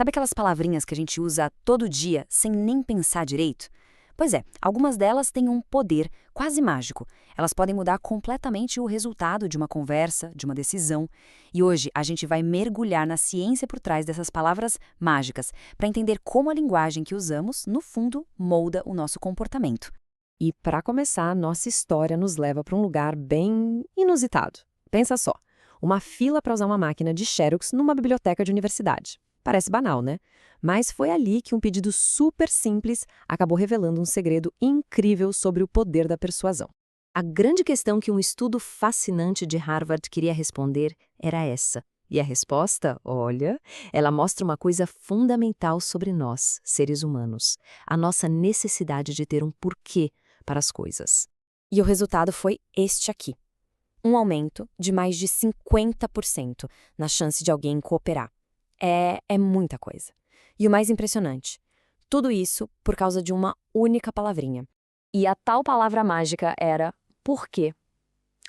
Sabe aquelas palavrinhas que a gente usa todo dia sem nem pensar direito? Pois é, algumas delas têm um poder quase mágico. Elas podem mudar completamente o resultado de uma conversa, de uma decisão. E hoje a gente vai mergulhar na ciência por trás dessas palavras mágicas, para entender como a linguagem que usamos, no fundo, molda o nosso comportamento. E, para começar, nossa história nos leva para um lugar bem inusitado. Pensa só, uma fila para usar uma máquina de Xerox numa biblioteca de universidade. Parece banal, né? Mas foi ali que um pedido super simples acabou revelando um segredo incrível sobre o poder da persuasão. A grande questão que um estudo fascinante de Harvard queria responder era essa. E a resposta, olha, ela mostra uma coisa fundamental sobre nós, seres humanos. A nossa necessidade de ter um porquê para as coisas. E o resultado foi este aqui. Um aumento de mais de 50% na chance de alguém cooperar. É muita coisa. E o mais impressionante, tudo isso por causa de uma única palavrinha. E a tal palavra mágica era por quê.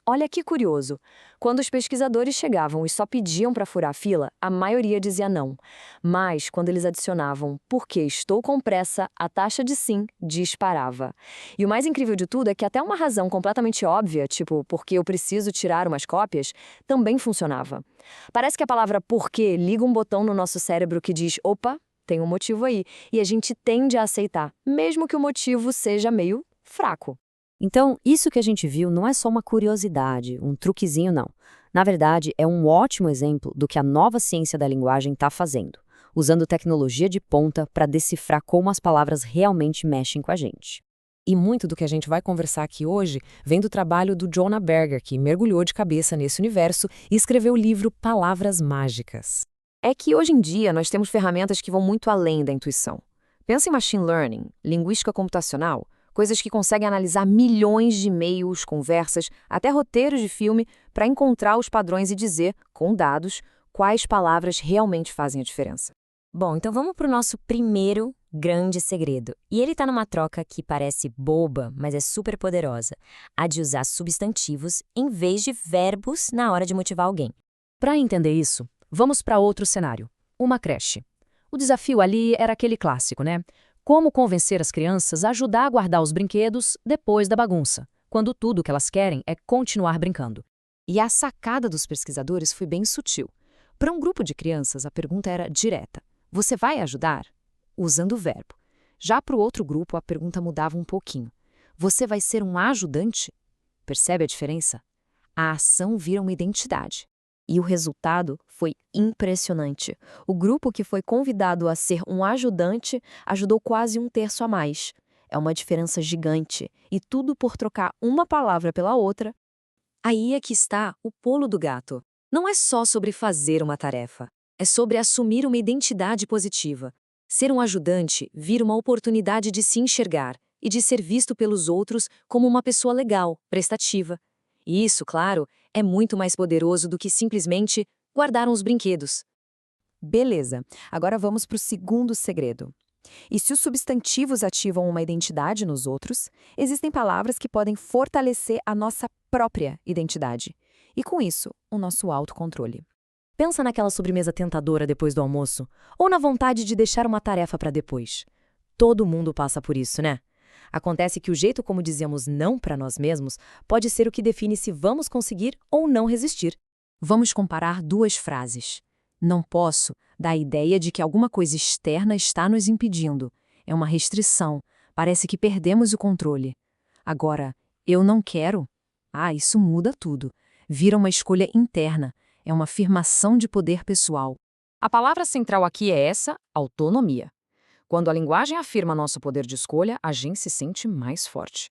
Olha que curioso. Quando os pesquisadores chegavam e só pediam para furar a fila, a maioria dizia não. Mas, quando eles adicionavam porque estou com pressa, a taxa de sim disparava. E o mais incrível de tudo é que até uma razão completamente óbvia, tipo porque eu preciso tirar umas cópias, também funcionava. Parece que a palavra porquê liga um botão no nosso cérebro que diz, opa, tem um motivo aí. E a gente tende a aceitar, mesmo que o motivo seja meio fraco. Então, isso que a gente viu não é só uma curiosidade, um truquezinho, não. Na verdade, é um ótimo exemplo do que a nova ciência da linguagem está fazendo, usando tecnologia de ponta para decifrar como as palavras realmente mexem com a gente. E muito do que a gente vai conversar aqui hoje vem do trabalho do Jonah Berger, que mergulhou de cabeça nesse universo e escreveu o livro Palavras Mágicas. É que hoje em dia nós temos ferramentas que vão muito além da intuição. Pensa em machine learning, linguística computacional, coisas que conseguem analisar milhões de e-mails, conversas, até roteiros de filme, para encontrar os padrões e dizer, com dados, quais palavras realmente fazem a diferença. Bom, então vamos para o nosso primeiro grande segredo. E ele está numa troca que parece boba, mas é super poderosa. A de usar substantivos em vez de verbos na hora de motivar alguém. Para entender isso, vamos para outro cenário. Uma creche. O desafio ali era aquele clássico, né? Como convencer as crianças a ajudar a guardar os brinquedos depois da bagunça, quando tudo o que elas querem é continuar brincando. E a sacada dos pesquisadores foi bem sutil. Para um grupo de crianças, a pergunta era direta. Você vai ajudar? Usando o verbo. Já para o outro grupo, a pergunta mudava um pouquinho. Você vai ser um ajudante? Percebe a diferença? A ação vira uma identidade. E o resultado foi impressionante. O grupo que foi convidado a ser um ajudante ajudou quase um terço a mais. É uma diferença gigante. E tudo por trocar uma palavra pela outra. Aí é que está o pulo do gato. Não é só sobre fazer uma tarefa. É sobre assumir uma identidade positiva. Ser um ajudante vira uma oportunidade de se enxergar e de ser visto pelos outros como uma pessoa legal, prestativa. E isso, claro, é muito mais poderoso do que simplesmente guardar uns brinquedos. Beleza, agora vamos para o segundo segredo. E se os substantivos ativam uma identidade nos outros, existem palavras que podem fortalecer a nossa própria identidade. E com isso, o nosso autocontrole. Pensa naquela sobremesa tentadora depois do almoço, ou na vontade de deixar uma tarefa para depois. Todo mundo passa por isso, né? Acontece que o jeito como dizemos não para nós mesmos pode ser o que define se vamos conseguir ou não resistir. Vamos comparar duas frases. Não posso dá a ideia de que alguma coisa externa está nos impedindo. É uma restrição. Parece que perdemos o controle. Agora, eu não quero? Isso muda tudo. Vira uma escolha interna. É uma afirmação de poder pessoal. A palavra central aqui é essa, autonomia. Quando a linguagem afirma nosso poder de escolha, a gente se sente mais forte.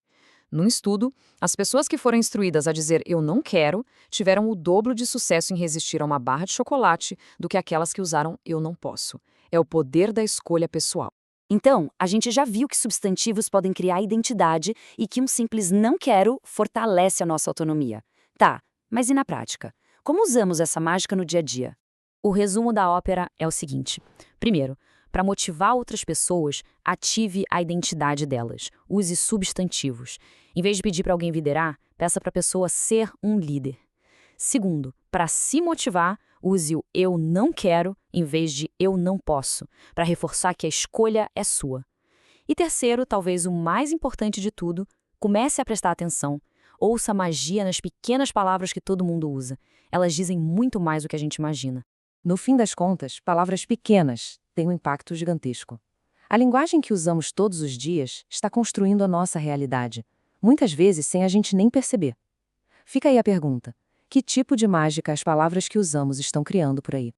Num estudo, as pessoas que foram instruídas a dizer eu não quero tiveram o dobro de sucesso em resistir a uma barra de chocolate do que aquelas que usaram eu não posso. É o poder da escolha pessoal. Então, a gente já viu que substantivos podem criar identidade e que um simples não quero fortalece a nossa autonomia. Tá, mas e na prática? Como usamos essa mágica no dia a dia? O resumo da ópera é o seguinte. Primeiro, para motivar outras pessoas, ative a identidade delas. Use substantivos. Em vez de pedir para alguém liderar, peça para a pessoa ser um líder. Segundo, para se motivar, use o eu não quero em vez de eu não posso, para reforçar que a escolha é sua. E terceiro, talvez o mais importante de tudo, comece a prestar atenção. Ouça a magia nas pequenas palavras que todo mundo usa. Elas dizem muito mais do que a gente imagina. No fim das contas, palavras pequenas têm um impacto gigantesco. A linguagem que usamos todos os dias está construindo a nossa realidade, muitas vezes sem a gente nem perceber. Fica aí a pergunta: que tipo de mágica as palavras que usamos estão criando por aí?